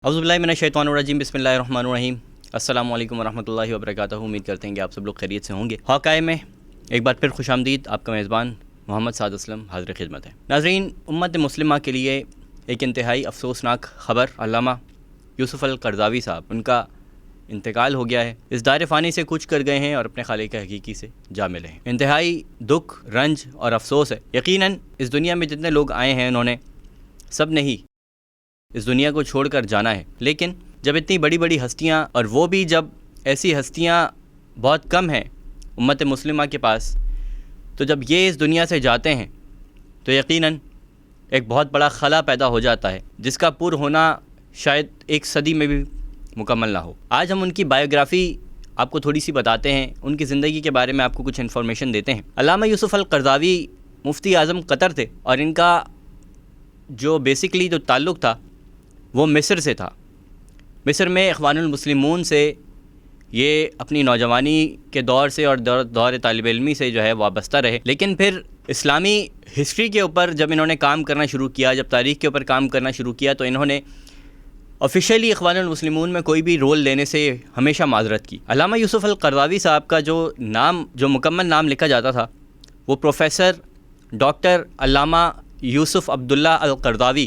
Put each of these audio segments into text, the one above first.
اعوذ باللہ من الشیطان الرجیم، بسم اللہ الرحمن الرحیم۔ السلام علیکم ورحمۃ اللہ وبرکاتہ۔ امید کرتے ہیں کہ آپ سب لوگ خیریت سے ہوں گے۔ ہاکائے میں ایک بار پھر خوش آمدید، آپ کا میزبان محمد سعد اسلم حاضر خدمت ہے۔ ناظرین، امت مسلمہ کے لیے ایک انتہائی افسوسناک خبر، علامہ یوسف القرضاوی صاحب، ان کا انتقال ہو گیا ہے۔ اس دائر فانی سے کچھ کر گئے ہیں اور اپنے خالق حقیقی سے جا ملے ہیں۔ انتہائی دکھ، رنج اور افسوس ہے۔ یقیناً اس دنیا میں جتنے لوگ آئے ہیں انہوں نے سب نے ہی اس دنیا کو چھوڑ کر جانا ہے، لیکن جب اتنی بڑی بڑی ہستیاں، اور وہ بھی جب ایسی ہستیاں بہت کم ہیں امت مسلمہ کے پاس، تو جب یہ اس دنیا سے جاتے ہیں تو یقیناً ایک بہت بڑا خلا پیدا ہو جاتا ہے، جس کا پر ہونا شاید ایک صدی میں بھی مکمل نہ ہو۔ آج ہم ان کی بایوگرافی آپ کو تھوڑی سی بتاتے ہیں، ان کی زندگی کے بارے میں آپ کو کچھ انفارمیشن دیتے ہیں۔ علامہ یوسف القرضاوی مفتی اعظم قطر تھے، اور ان کا جو بیسکلی جو تعلق تھا وہ مصر سے تھا۔ مصر میں اخوان المسلمون سے یہ اپنی نوجوانی کے دور سے اور دور طالب علمی سے جو ہے وابستہ رہے، لیکن پھر اسلامی ہسٹری کے اوپر جب انہوں نے کام کرنا شروع کیا، جب تاریخ کے اوپر کام کرنا شروع کیا، تو انہوں نے آفیشیلی اخوان المسلمون میں کوئی بھی رول لینے سے ہمیشہ معذرت کی۔ علامہ یوسف القرضاوی صاحب کا جو مکمل نام لکھا جاتا تھا وہ پروفیسر ڈاکٹر علامہ یوسف عبداللہ القرضاوی،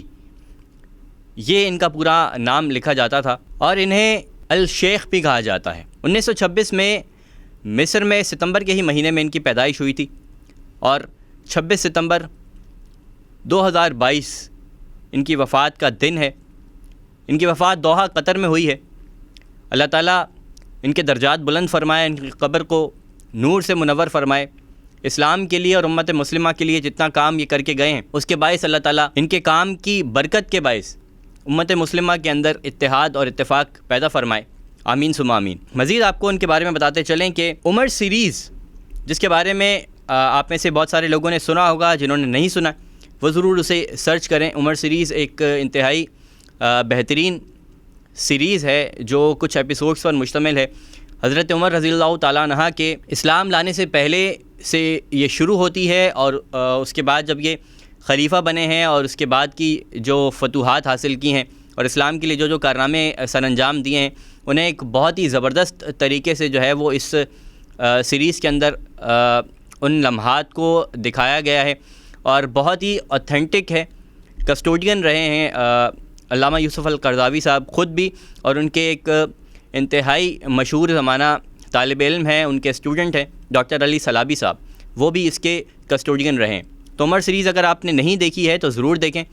یہ ان کا پورا نام لکھا جاتا تھا، اور انہیں الشیخ بھی کہا جاتا ہے۔ 1926 میں مصر میں ستمبر کے ہی مہینے میں ان کی پیدائش ہوئی تھی، اور 26 ستمبر 2022 ان کی وفات کا دن ہے۔ ان کی وفات دوحہ قطر میں ہوئی ہے۔ اللہ تعالیٰ ان کے درجات بلند فرمائے، ان کی قبر کو نور سے منور فرمائے۔ اسلام کے لیے اور امت مسلمہ کے لیے جتنا کام یہ کر کے گئے ہیں، اس کے باعث اللہ تعالیٰ ان کے کام کی برکت کے باعث امت مسلمہ کے اندر اتحاد اور اتفاق پیدا فرمائے، آمین ثم آمین۔ مزید آپ کو ان کے بارے میں بتاتے چلیں کہ عمر سیریز، جس کے بارے میں آپ میں سے بہت سارے لوگوں نے سنا ہوگا، جنہوں نے نہیں سنا وہ ضرور اسے سرچ کریں۔ عمر سیریز ایک انتہائی بہترین سیریز ہے جو کچھ ایپیسوڈز پر مشتمل ہے۔ حضرت عمر رضی اللہ تعالیٰ عنہ کے اسلام لانے سے پہلے سے یہ شروع ہوتی ہے، اور اس کے بعد جب یہ خلیفہ بنے ہیں اور اس کے بعد کی جو فتوحات حاصل کی ہیں اور اسلام کے لیے جو کارنامے سر انجام دیے ہیں، انہیں ایک بہت ہی زبردست طریقے سے جو ہے وہ اس سیریز کے اندر ان لمحات کو دکھایا گیا ہے، اور بہت ہی اوتھینٹک ہے۔ کسٹوڈین رہے ہیں علامہ یوسف القرضاوی صاحب خود بھی، اور ان کے ایک انتہائی مشہور زمانہ طالب علم ہیں، ان کے اسٹوڈنٹ ہیں ڈاکٹر علی سلابی صاحب، وہ بھی اس کے کسٹوڈین رہے ہیں۔ تو عمر سیریز اگر آپ نے نہیں دیکھی ہے تو ضرور دیکھیں،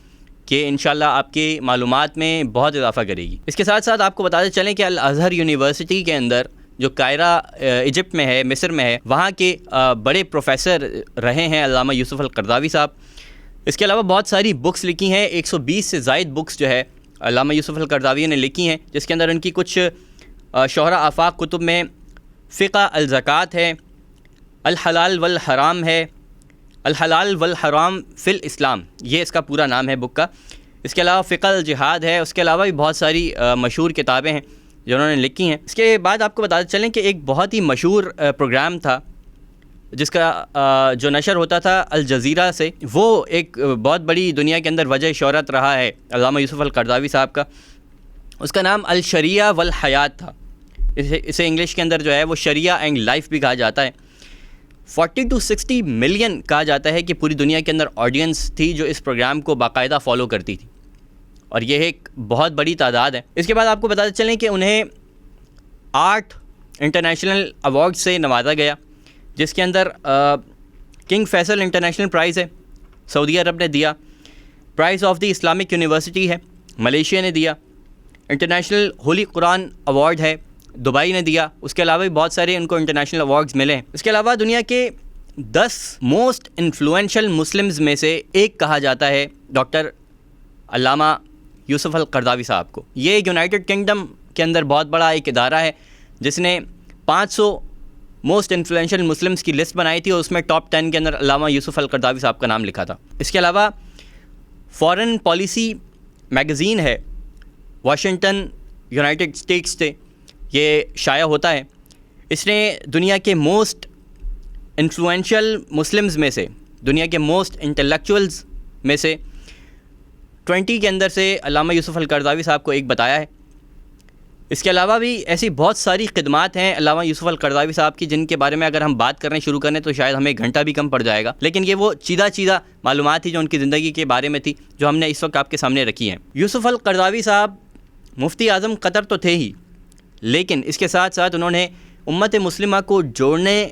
کہ انشاءاللہ آپ کی معلومات میں بہت اضافہ کرے گی۔ اس کے ساتھ ساتھ آپ کو بتاتے چلیں کہ الازہر یونیورسٹی کے اندر جو قاہرہ ایجپٹ میں ہے، مصر میں ہے، وہاں کے بڑے پروفیسر رہے ہیں علامہ یوسف القرضاوی صاحب۔ اس کے علاوہ بہت ساری بکس لکھی ہیں، 120 سے زائد بکس جو ہے علامہ یوسف القرضاوی نے لکھی ہیں، جس کے اندر ان کی کچھ شہرہ آفاق کتب میں فقہ الزکوٰۃ ہے، الحلال والحرام ہے، الحلال والحرام فی الاسلام، یہ اس کا پورا نام ہے بک کا۔ اس کے علاوہ فقہ الجہاد ہے، اس کے علاوہ بھی بہت ساری مشہور کتابیں ہیں جو انہوں نے لکھی ہیں۔ اس کے بعد آپ کو بتاتے چلیں کہ ایک بہت ہی مشہور پروگرام تھا جس کا جو نشر ہوتا تھا الجزیرہ سے، وہ ایک بہت بڑی دنیا کے اندر وجہ شہرت رہا ہے علامہ یوسف القرضاوی صاحب کا۔ اس کا نام الشریعہ والحیات تھا، اسے انگلش کے اندر جو ہے وہ شریعہ اینڈ لائف بھی کہا جاتا ہے۔ 40 to 60 ملین کہا جاتا ہے کہ پوری دنیا کے اندر آڈینس تھی جو اس پروگرام کو باقاعدہ فالو کرتی تھی، اور یہ ایک بہت بڑی تعداد ہے۔ اس کے بعد آپ کو بتاتے چلیں کہ انہیں 8 انٹرنیشنل ایوارڈ سے نوازا گیا، جس کے اندر کنگ فیصل انٹرنیشنل پرائز ہے، سعودی عرب نے دیا، prize of the Islamic university ہے، ملیشیا نے دیا، انٹرنیشنل ہولی قرآن ایوارڈ ہے، دبئی نے دیا۔ اس کے علاوہ بھی بہت سارے ان کو انٹرنیشنل ایوارڈز ملے ہیں۔ اس کے علاوہ دنیا کے 10 موسٹ انفلوئنشل مسلمز میں سے ایک کہا جاتا ہے ڈاکٹر علامہ یوسف القرضاوی صاحب کو۔ یہ یونائٹڈ کنگڈم کے اندر بہت بڑا ایک ادارہ ہے جس نے 500 موسٹ انفلوئنشل مسلمز کی لسٹ بنائی تھی، اور اس میں ٹاپ 10 کے اندر علامہ یوسف القرضاوی صاحب کا نام لکھا تھا۔ اس کے علاوہ فارن پالیسی میگزین ہے، واشنگٹن یونائٹڈ اسٹیٹس سے یہ شائع ہوتا ہے۔ اس نے دنیا کے موسٹ انفلوئنشل مسلمز میں سے، دنیا کے موسٹ انٹلیکچوئلز میں سے 20 کے اندر سے علامہ یوسف القرضاوی صاحب کو ایک بتایا ہے۔ اس کے علاوہ بھی ایسی بہت ساری خدمات ہیں علامہ یوسف القرضاوی صاحب کی، جن کے بارے میں اگر ہم بات کرنے شروع کریں تو شاید ہمیں ایک گھنٹہ بھی کم پڑ جائے گا، لیکن یہ وہ چیدہ معلومات تھی جو ان کی زندگی کے بارے میں تھی، جو ہم نے اس وقت آپ کے سامنے رکھی ہیں۔ یوسف القرضاوی صاحب مفتی اعظم قطر تو تھے ہی، لیکن اس کے ساتھ ساتھ انہوں نے امت مسلمہ کو جوڑنے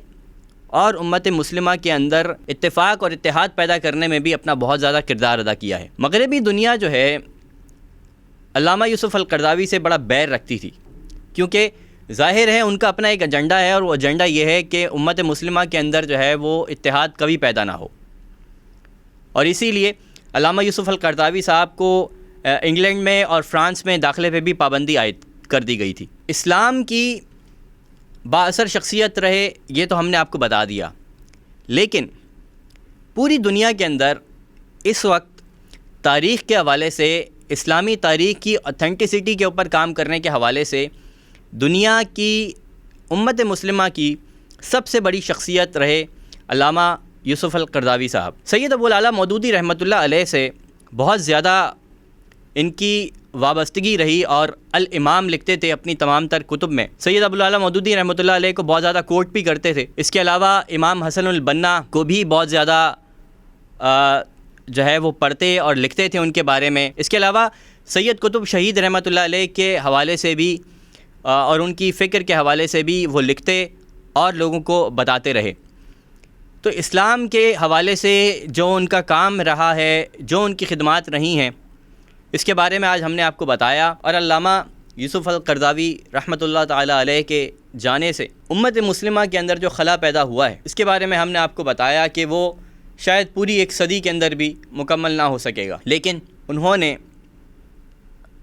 اور امت مسلمہ کے اندر اتفاق اور اتحاد پیدا کرنے میں بھی اپنا بہت زیادہ کردار ادا کیا ہے۔ مغربی دنیا جو ہے علامہ یوسف القرضاوی سے بڑا بیر رکھتی تھی، کیونکہ ظاہر ہے ان کا اپنا ایک ایجنڈا ہے، اور وہ ایجنڈا یہ ہے کہ امت مسلمہ کے اندر جو ہے وہ اتحاد کبھی پیدا نہ ہو، اور اسی لیے علامہ یوسف القرضاوی صاحب کو انگلینڈ میں اور فرانس میں داخلے پہ بھی پابندی عائد کر دی گئی تھی۔ اسلام کی بااثر شخصیت رہے یہ تو ہم نے آپ کو بتا دیا، لیکن پوری دنیا کے اندر اس وقت تاریخ کے حوالے سے، اسلامی تاریخ کی اتھینٹسٹی کے اوپر کام کرنے کے حوالے سے دنیا کی امت مسلمہ کی سب سے بڑی شخصیت رہے علامہ یوسف القرضاوی صاحب۔ سید ابو العلا مودودی رحمۃ اللہ علیہ سے بہت زیادہ ان کی وابستگی رہی، اور الامام لکھتے تھے اپنی تمام تر کتب میں۔ سید ابو العلا مودودی رحمۃ اللہ علیہ کو بہت زیادہ کوٹ بھی کرتے تھے۔ اس کے علاوہ امام حسن البنا کو بھی بہت زیادہ جو ہے وہ پڑھتے اور لکھتے تھے ان کے بارے میں۔ اس کے علاوہ سید قطب شہید رحمۃ اللہ علیہ کے حوالے سے بھی اور ان کی فکر کے حوالے سے بھی وہ لکھتے اور لوگوں کو بتاتے رہے۔ تو اسلام کے حوالے سے جو ان کا کام رہا ہے، جو ان کی خدمات رہی ہیں، اس کے بارے میں آج ہم نے آپ کو بتایا، اور علامہ یوسف القرضاوی رحمۃ اللہ تعالی علیہ کے جانے سے امت مسلمہ کے اندر جو خلا پیدا ہوا ہے، اس کے بارے میں ہم نے آپ کو بتایا کہ وہ شاید پوری ایک صدی کے اندر بھی مکمل نہ ہو سکے گا، لیکن انہوں نے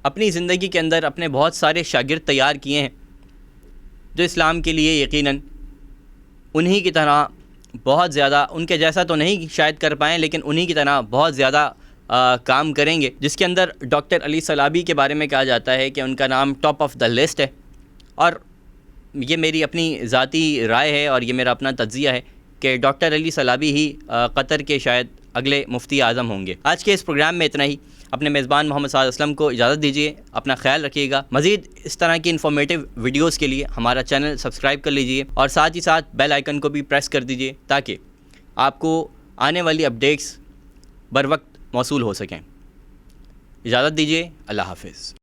اپنی زندگی کے اندر اپنے بہت سارے شاگرد تیار کیے ہیں جو اسلام کے لیے یقیناً انہی کی طرح بہت زیادہ، ان کے جیسا تو نہیں شاید کر پائیں، لیکن انہی کی طرح بہت زیادہ کام کریں گے، جس کے اندر ڈاکٹر علی صلابی کے بارے میں کہا جاتا ہے کہ ان کا نام ٹاپ آف دا لسٹ ہے، اور یہ میری اپنی ذاتی رائے ہے اور یہ میرا اپنا تجزیہ ہے کہ ڈاکٹر علی صلابی ہی قطر کے شاید اگلے مفتی اعظم ہوں گے۔ آج کے اس پروگرام میں اتنا ہی۔ اپنے میزبان محمد صادق اسلم کو اجازت دیجیے، اپنا خیال رکھیے گا۔ مزید اس طرح کی انفارمیٹیو ویڈیوز کے لیے ہمارا چینل سبسکرائب کر لیجیے، اور ساتھ ہی ساتھ بیل آئیکن کو بھی پریس کر دیجیے تاکہ آپ کو آنے والی اپڈیٹس بر وقت موصول ہو سکیں۔ اجازت دیجیے، اللہ حافظ۔